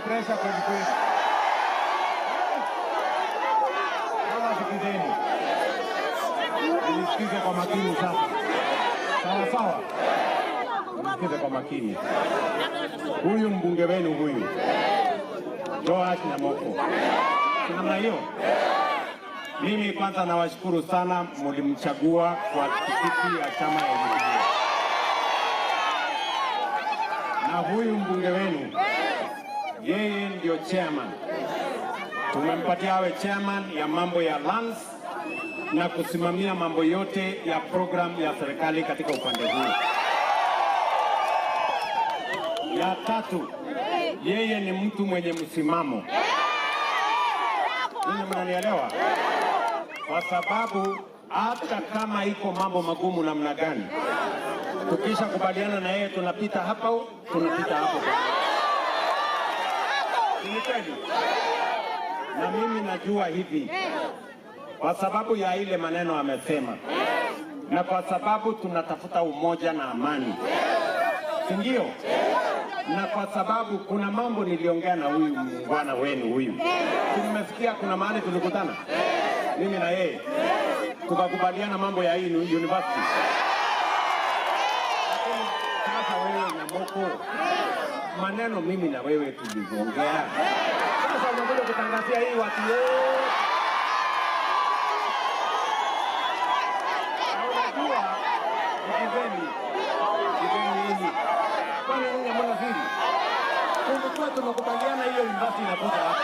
pressure kweli kweli. Sasa sikizeni. Nisikize kwa makini sasa. Sawa sawa. Nisikize kwa makini. Huyu mbunge wenu huyu, Joash Nyamoko. Namna hiyo. Mimi kwanza nawashukuru sana, mlimchagua kwa tikiti ya chama ya Jubilee. Na huyu mbunge wenu, yeye ndio chairman. Tumempatia awe chairman ya mambo ya lands na kusimamia mambo yote ya program ya serikali katika upande huu. Ya tatu, yeye ni mtu mwenye msimamo. Ninyi mnanielewa? Kwa sababu hata kama iko mambo magumu namna gani, tukisha kubaliana na yeye tunapita hapa, tunapita hapo. Ni kweli? Na mimi najua hivi, kwa sababu ya ile maneno amesema, na kwa sababu tunatafuta umoja na amani, si ndio? Na kwa sababu kuna mambo niliongea na huyu bwana wenu huyu, tumesikia kuna mahali tulikutana mimi na yeye tukakubaliana mambo ya hii university. Sasa wewe Nyamoko, maneno mimi na wewe tuliongea, sasa unakuja kutangazia hii watu wote. Unajua ikizeni hii kwani nini mbona vile tulikuwa tumekubaliana hiyo university inakuja hapa.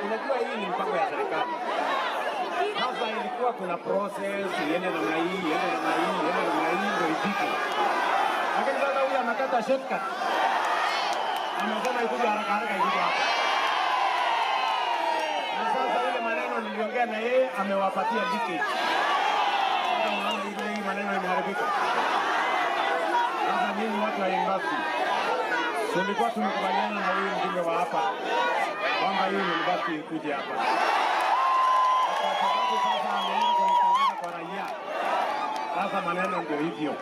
Unajua hii ni mpango ya serikali. Sasa ilikuwa kuna process, iende namna hii, iende namna hii, iende namna hii, ndio ifike. Lakini sasa huyu anakata shortcut. Anasema ikuja haraka haraka ikuja hapa. Na sasa ile maneno niliongea na yeye amewapatia leakage. Sasa unaona hii maneno imeharibika. Sasa mimi watu wa university tulikuwa tumekubaliana na huyu mjumbe wa hapa kwamba hii university ikuje hapa. Kwa sababu sasa ameenda kuitangaza kwa raia. Sasa maneno ndio hivyo.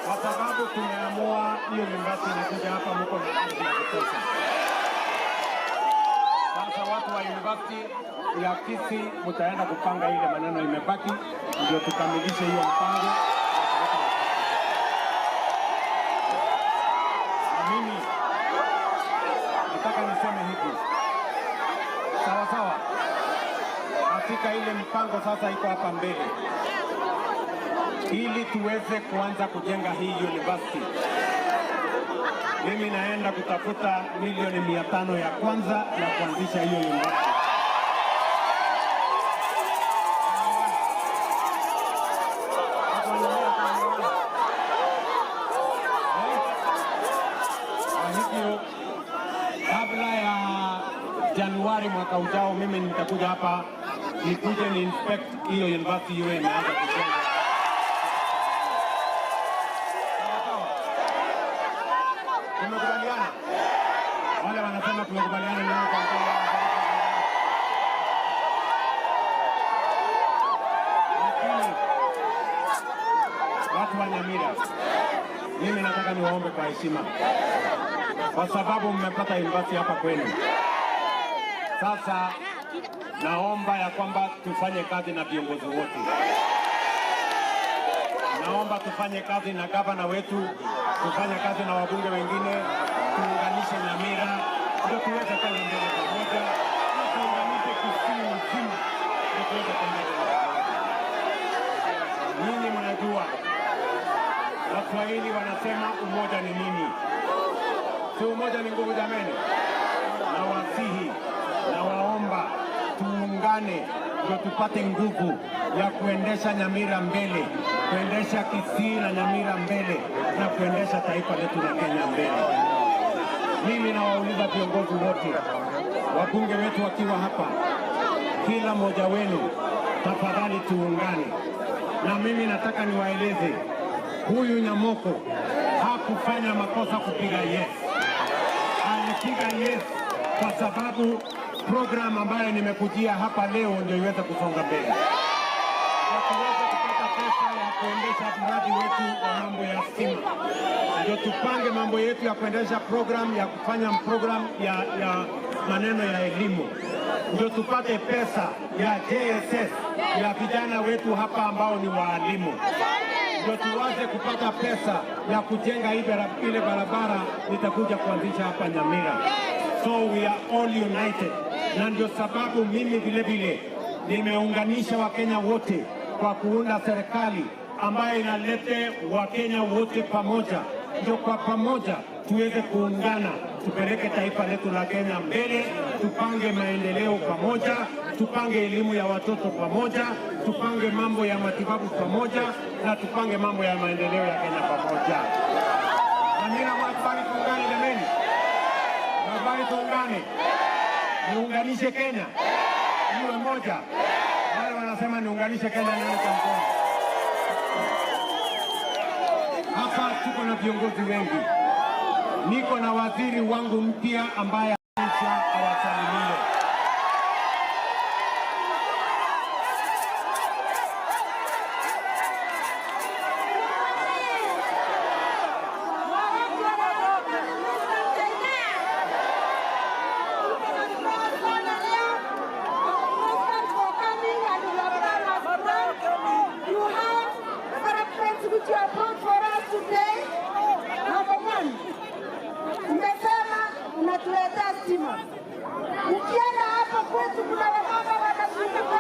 Kwa sababu tumeamua hiyo university inakuja hapa, mko na ardhi ya kutosha. Sasa watu wa university ya Kisii mtaenda kupanga ile maneno imebaki, ndio tukamilishe hiyo mpango. Na mimi nataka niseme hivi, sawa sawa, katika ile mpango sasa iko hapa mbele, ili tuweze kuanza kujenga hii university. Mimi naenda kutafuta milioni 500 ya kwanza ya kuanzisha hiyo university. Kabla ya Januari mwaka ujao mimi nitakuja hapa nikuje ni inspect hiyo university iwe imeanza kujenga. Tumekubaliana? Wale wanasema tumekubaliana ni wao kwa lakini watu wa Nyamira, mimi nataka niwaombe kwa heshima, kwa sababu mmepata university hapa kwenu. Sasa naomba ya kwamba tufanye kazi na viongozi wote. Naomba tufanye kazi na gavana wetu, tufanye kazi na wabunge wengine, tuunganishe Nyamira, ndio tuweze kwenda mbele pamoja, tuunganishe Kisii nzima, ndio tuweze kwenda mbele. jameni? Nawasihi, nawaomba tuungane ndio tupate nguvu ya kuendesha Nyamira mbele, kuendesha Kisii na Nyamira mbele na kuendesha taifa letu la Kenya mbele. Mimi nawauliza viongozi wote, wabunge wetu wakiwa hapa, kila mmoja wenu, tafadhali tuungane. Na mimi nataka niwaeleze, huyu Nyamoko hakufanya makosa kupiga yes. Alipiga yes kwa sababu program ambayo nimekujia hapa leo ndio iweze kusonga mbele. Na tuweze kupata pesa ya kuendesha mradi wetu wa mambo ya stima. Ndio tupange mambo yetu ya kuendesha program ya kufanya program ya maneno ya elimu. Ndio tupate pesa ya JSS ya vijana wetu hapa ambao ni waalimu. Ndio tuwaze kupata pesa ya kujenga ile barabara nitakuja kuanzisha hapa Nyamira. So we are all united. Na ndio sababu mimi vile vile nimeunganisha Wakenya wote kwa kuunda serikali ambayo inalete Wakenya wote pamoja. Ndio kwa pamoja tuweze kuungana, tupeleke taifa letu la Kenya mbele, tupange maendeleo pamoja, tupange elimu ya watoto pamoja, tupange mambo ya matibabu pamoja, na tupange mambo ya maendeleo ya Kenya pamoja. Na mimi naomba tuungane jameni. Naomba tuungane. Niunganishe Kenya. Iwe moja. Wale wanasema niunganishe Kenya na mkono. Hapa tuko na viongozi wengi. Niko na waziri wangu mpya ambaye awasalimie. Which you have brought for us today. Number one, umesema unatuletea stima. Ukienda hapa kwetu kuna wamama wanazunguka